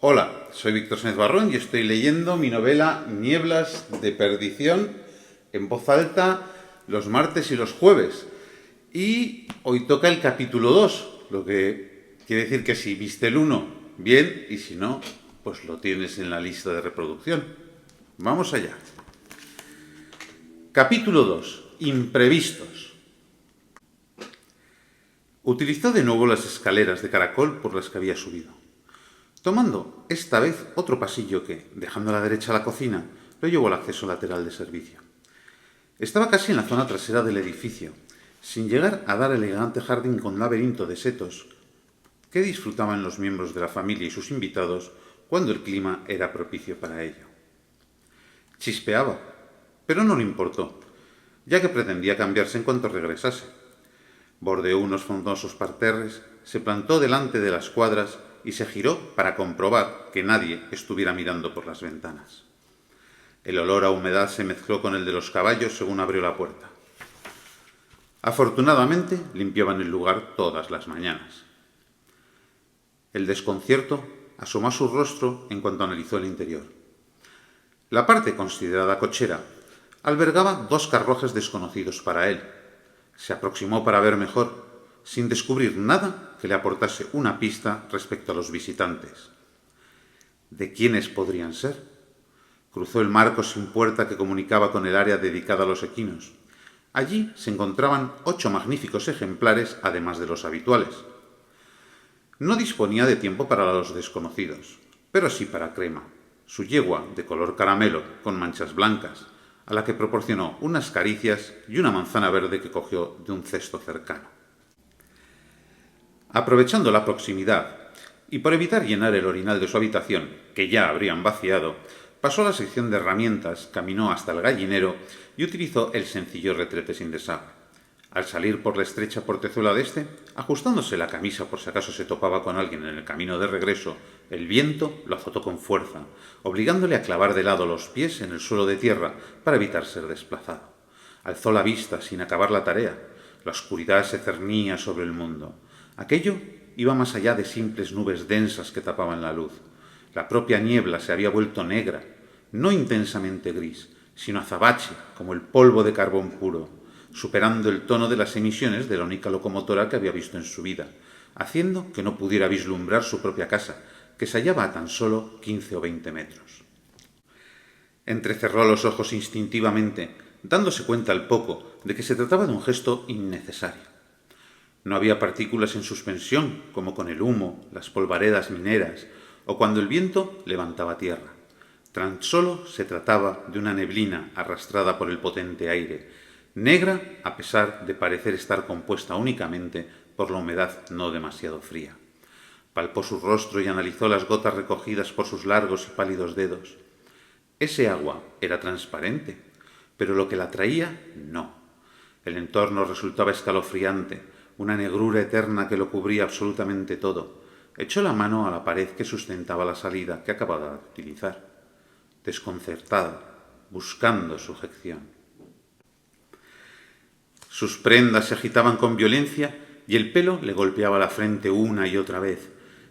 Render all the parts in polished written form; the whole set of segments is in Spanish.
Hola, soy Víctor Sáenz Barrón y estoy leyendo mi novela Nieblas de Perdición en voz alta los martes y los jueves. Y hoy toca el capítulo 2, lo que quiere decir que si viste el 1, bien, y si no, pues lo tienes en la lista de reproducción. Vamos allá. Capítulo 2. Imprevistos. Utilizó de nuevo las escaleras de caracol por las que había subido, tomando esta vez otro pasillo que, dejando a la derecha la cocina, lo llevó al acceso lateral de servicio. Estaba casi en la zona trasera del edificio, sin llegar a dar el elegante jardín con laberinto de setos que disfrutaban los miembros de la familia y sus invitados cuando el clima era propicio para ello. Chispeaba, pero no le importó, ya que pretendía cambiarse en cuanto regresase. Bordeó unos frondosos parterres, se plantó delante de las cuadras y se giró para comprobar que nadie estuviera mirando por las ventanas. El olor a humedad se mezcló con el de los caballos según abrió la puerta. Afortunadamente, limpiaban el lugar todas las mañanas. El desconcierto asomó a su rostro en cuanto analizó el interior. La parte considerada cochera albergaba 2 carruajes desconocidos para él. Se aproximó para ver mejor, sin descubrir nada que le aportase una pista respecto a los visitantes. ¿De quiénes podrían ser? Cruzó el marco sin puerta que comunicaba con el área dedicada a los equinos. Allí se encontraban 8 magníficos ejemplares, además de los habituales. No disponía de tiempo para los desconocidos, pero sí para Crema, su yegua de color caramelo con manchas blancas, a la que proporcionó unas caricias y una manzana verde que cogió de un cesto cercano. Aprovechando la proximidad y por evitar llenar el orinal de su habitación, que ya habrían vaciado, pasó a la sección de herramientas, caminó hasta el gallinero y utilizó el sencillo retrete sin desagüe. Al salir por la estrecha portezuela de este, ajustándose la camisa por si acaso se topaba con alguien en el camino de regreso, el viento lo azotó con fuerza, obligándole a clavar de lado los pies en el suelo de tierra para evitar ser desplazado. Alzó la vista sin acabar la tarea. La oscuridad se cernía sobre el mundo. Aquello iba más allá de simples nubes densas que tapaban la luz. La propia niebla se había vuelto negra, no intensamente gris, sino azabache como el polvo de carbón puro, superando el tono de las emisiones de la única locomotora que había visto en su vida, haciendo que no pudiera vislumbrar su propia casa, que se hallaba a tan solo 15 o 20 metros. Entrecerró los ojos instintivamente, dándose cuenta al poco de que se trataba de un gesto innecesario. No había partículas en suspensión, como con el humo, las polvaredas mineras, o cuando el viento levantaba tierra. Tan solo se trataba de una neblina arrastrada por el potente aire, negra a pesar de parecer estar compuesta únicamente por la humedad no demasiado fría. Palpó su rostro y analizó las gotas recogidas por sus largos y pálidos dedos. Ese agua era transparente, pero lo que la traía, no. El entorno resultaba escalofriante, una negrura eterna que lo cubría absolutamente todo. Echó la mano a la pared que sustentaba la salida que acababa de utilizar, desconcertada, buscando sujeción. Sus prendas se agitaban con violencia y el pelo le golpeaba la frente una y otra vez.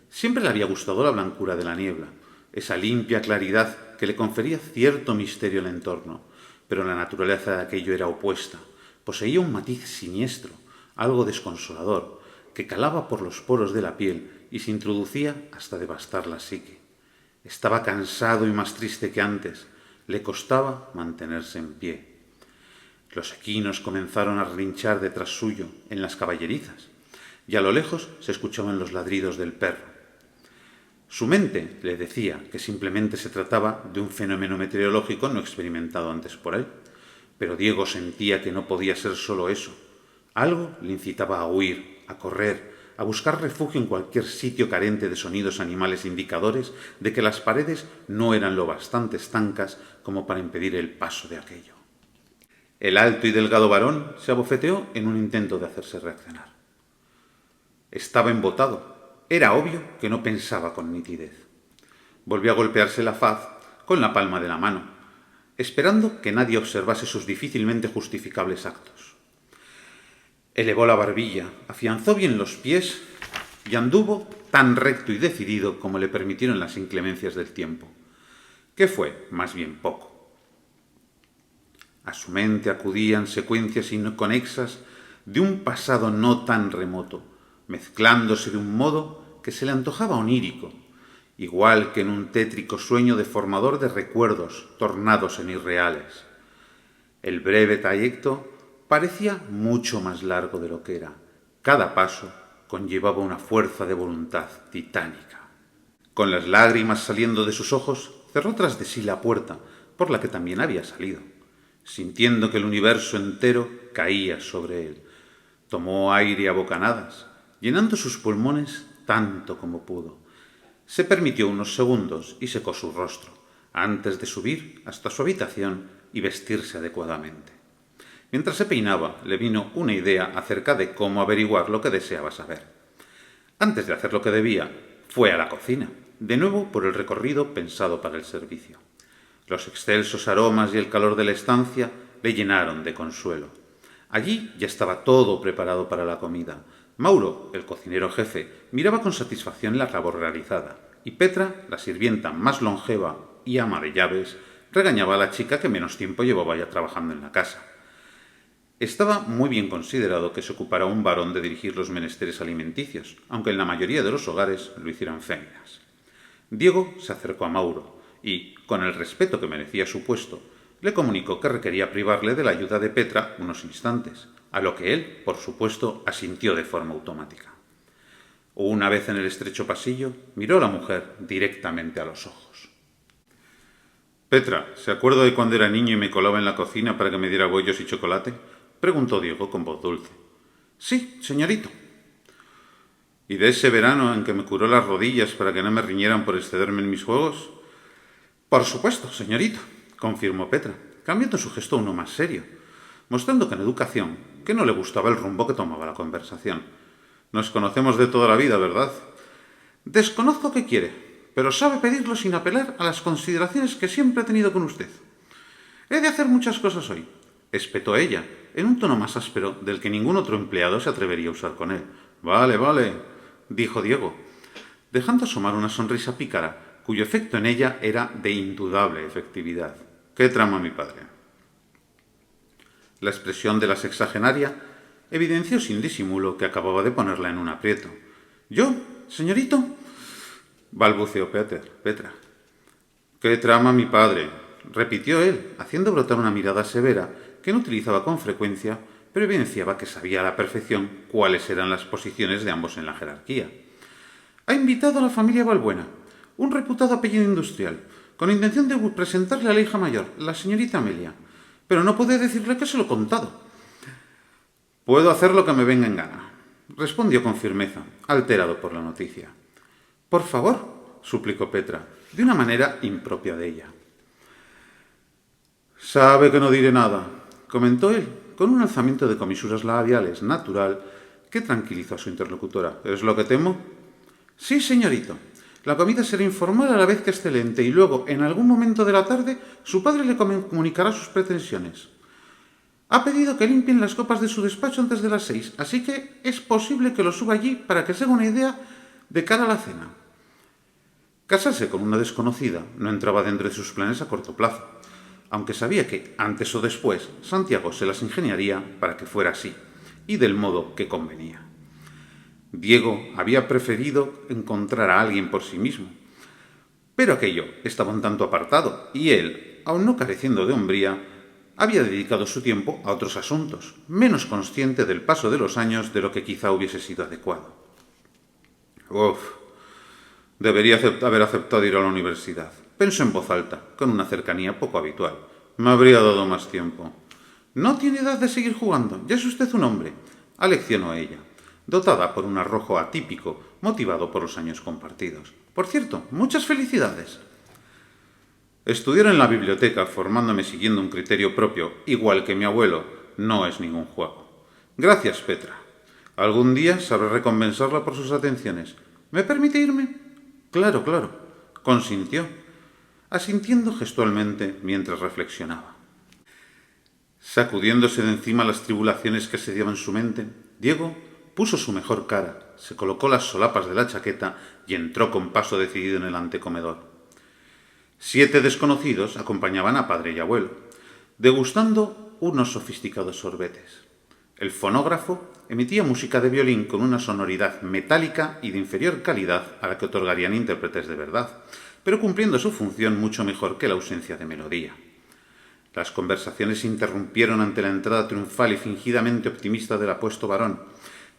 Siempre le había gustado la blancura de la niebla, esa limpia claridad que le confería cierto misterio al entorno, pero la naturaleza de aquello era opuesta. Poseía un matiz siniestro, algo desconsolador, que calaba por los poros de la piel y se introducía hasta devastar la psique. Estaba cansado y más triste que antes. Le costaba mantenerse en pie. Los equinos comenzaron a relinchar detrás suyo, en las caballerizas, y a lo lejos se escuchaban los ladridos del perro. Su mente le decía que simplemente se trataba de un fenómeno meteorológico no experimentado antes por él, pero Diego sentía que no podía ser solo eso. Algo le incitaba a huir, a correr, a buscar refugio en cualquier sitio carente de sonidos animales indicadores de que las paredes no eran lo bastante estancas como para impedir el paso de aquello. El alto y delgado varón se abofeteó en un intento de hacerse reaccionar. Estaba embotado. Era obvio que no pensaba con nitidez. Volvió a golpearse la faz con la palma de la mano, esperando que nadie observase sus difícilmente justificables actos. Elevó la barbilla, afianzó bien los pies y anduvo tan recto y decidido como le permitieron las inclemencias del tiempo, que fue más bien poco. A su mente acudían secuencias inconexas de un pasado no tan remoto, mezclándose de un modo que se le antojaba onírico, igual que en un tétrico sueño deformador de recuerdos tornados en irreales. El breve trayecto parecía mucho más largo de lo que era. Cada paso conllevaba una fuerza de voluntad titánica. Con las lágrimas saliendo de sus ojos, cerró tras de sí la puerta por la que también había salido, sintiendo que el universo entero caía sobre él. Tomó aire a bocanadas, llenando sus pulmones tanto como pudo. Se permitió unos segundos y secó su rostro, antes de subir hasta su habitación y vestirse adecuadamente. Mientras se peinaba, le vino una idea acerca de cómo averiguar lo que deseaba saber. Antes de hacer lo que debía, fue a la cocina, de nuevo por el recorrido pensado para el servicio. Los excelsos aromas y el calor de la estancia le llenaron de consuelo. Allí ya estaba todo preparado para la comida. Mauro, el cocinero jefe, miraba con satisfacción la labor realizada, y Petra, la sirvienta más longeva y ama de llaves, regañaba a la chica que menos tiempo llevaba ya trabajando en la casa. Estaba muy bien considerado que se ocupara un varón de dirigir los menesteres alimenticios, aunque en la mayoría de los hogares lo hicieran féminas. Diego se acercó a Mauro y, con el respeto que merecía su puesto, le comunicó que requería privarle de la ayuda de Petra unos instantes, a lo que él, por supuesto, asintió de forma automática. Una vez en el estrecho pasillo, miró a la mujer directamente a los ojos. «Petra, ¿se acuerda de cuando era niño y me colaba en la cocina para que me diera bollos y chocolate?», preguntó Diego con voz dulce. «Sí, señorito». «¿Y de ese verano en que me curó las rodillas para que no me riñeran por excederme en mis juegos?». «Por supuesto, señorito», confirmó Petra, cambiando su gesto a uno más serio, mostrando que en educación que no le gustaba el rumbo que tomaba la conversación. «Nos conocemos de toda la vida, ¿verdad?». «Desconozco qué quiere, pero sabe pedirlo sin apelar a las consideraciones que siempre he tenido con usted». «He de hacer muchas cosas hoy», espetó ella, en un tono más áspero del que ningún otro empleado se atrevería a usar con él. «Vale, vale», dijo Diego, dejando asomar una sonrisa pícara, cuyo efecto en ella era de indudable efectividad. «¿Qué trama mi padre?». La expresión de la sexagenaria evidenció sin disimulo que acababa de ponerla en un aprieto. «¿Yo, señorito?», balbuceó Petra. «¿Qué trama mi padre?», repitió él, haciendo brotar una mirada severa que no utilizaba con frecuencia, pero evidenciaba que sabía a la perfección cuáles eran las posiciones de ambos en la jerarquía. «Ha invitado a la familia Balbuena, un reputado apellido industrial, con intención de presentarle a la hija mayor, la señorita Amelia, pero no puede decirle que se lo he contado». «Puedo hacer lo que me venga en gana», respondió con firmeza, alterado por la noticia. «Por favor», suplicó Petra, de una manera impropia de ella. «Sabe que no diré nada», comentó él, con un alzamiento de comisuras labiales natural que tranquilizó a su interlocutora. «¿Es lo que temo?». «Sí, señorito. La comida será informal a la vez que excelente y luego, en algún momento de la tarde, su padre le comunicará sus pretensiones. Ha pedido que limpien las copas de su despacho antes de las 6, así que es posible que lo suba allí para que se haga una idea de cara a la cena». Casarse con una desconocida no entraba dentro de sus planes a corto plazo, aunque sabía que, antes o después, Santiago se las ingeniaría para que fuera así, y del modo que convenía. Diego había preferido encontrar a alguien por sí mismo, pero aquello estaba un tanto apartado, y él, aun no careciendo de hombría, había dedicado su tiempo a otros asuntos, menos consciente del paso de los años de lo que quizá hubiese sido adecuado. Debería haber aceptado ir a la universidad, pensó en voz alta, con una cercanía poco habitual. Me habría dado más tiempo. «No tiene edad de seguir jugando, ya es usted un hombre», aleccionó ella, dotada por un arrojo atípico, motivado por los años compartidos. «Por cierto, muchas felicidades». «Estudiar en la biblioteca, formándome siguiendo un criterio propio, igual que mi abuelo, no es ningún juego». «Gracias, Petra. Algún día sabré recompensarla por sus atenciones. ¿Me permite irme?». «Claro, claro», consintió, asintiendo gestualmente mientras reflexionaba. Sacudiéndose de encima las tribulaciones que asediaban su mente, Diego puso su mejor cara se colocó las solapas de la chaqueta y entró con paso decidido en el antecomedor. 7 desconocidos acompañaban a padre y abuelo, degustando unos sofisticados sorbetes. El fonógrafo emitía música de violín con una sonoridad metálica y de inferior calidad a la que otorgarían intérpretes de verdad, pero cumpliendo su función mucho mejor que la ausencia de melodía. Las conversaciones se interrumpieron ante la entrada triunfal y fingidamente optimista del apuesto varón,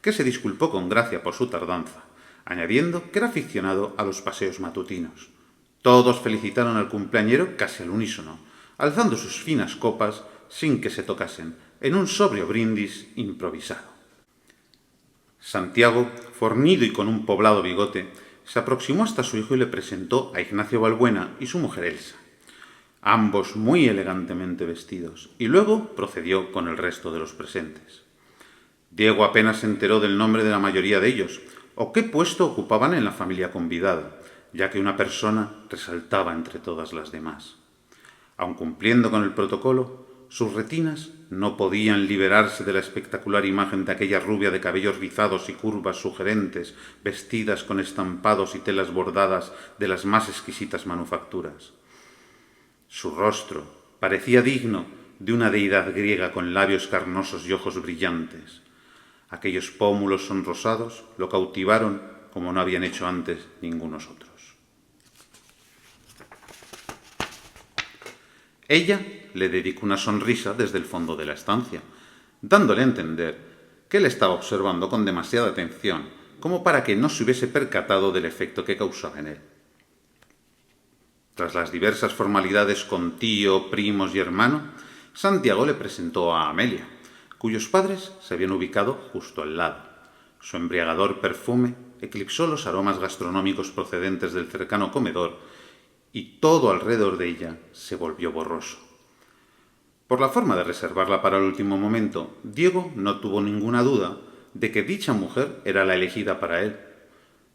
que se disculpó con gracia por su tardanza, añadiendo que era aficionado a los paseos matutinos. Todos felicitaron al cumpleañero casi al unísono, alzando sus finas copas sin que se tocasen, en un sobrio brindis improvisado. Santiago, fornido y con un poblado bigote, se aproximó hasta su hijo y le presentó a Ignacio Balbuena y su mujer Elsa, ambos muy elegantemente vestidos, y luego procedió con el resto de los presentes. Diego apenas se enteró del nombre de la mayoría de ellos, o qué puesto ocupaban en la familia convidada, ya que una persona resaltaba entre todas las demás. Aun cumpliendo con el protocolo, sus retinas no podían liberarse de la espectacular imagen de aquella rubia de cabellos rizados y curvas sugerentes, vestidas con estampados y telas bordadas de las más exquisitas manufacturas. Su rostro parecía digno de una deidad griega con labios carnosos y ojos brillantes. Aquellos pómulos sonrosados lo cautivaron como no habían hecho antes ningunos otros. Ella le dedicó una sonrisa desde el fondo de la estancia, dándole a entender que él estaba observando con demasiada atención como para que no se hubiese percatado del efecto que causaba en él. Tras las diversas formalidades con tío, primos y hermano, Santiago le presentó a Amelia, cuyos padres se habían ubicado justo al lado. Su embriagador perfume eclipsó los aromas gastronómicos procedentes del cercano comedor y todo alrededor de ella se volvió borroso. Por la forma de reservarla para el último momento, Diego no tuvo ninguna duda de que dicha mujer era la elegida para él.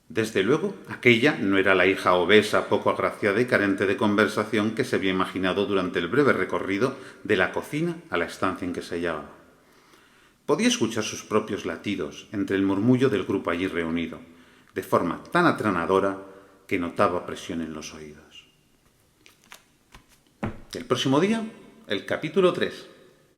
Desde luego, aquella no era la hija obesa, poco agraciada y carente de conversación que se había imaginado durante el breve recorrido de la cocina a la estancia en que se hallaba. Podía escuchar sus propios latidos entre el murmullo del grupo allí reunido, de forma tan atronadora que notaba presión en los oídos. El próximo día, el capítulo 3.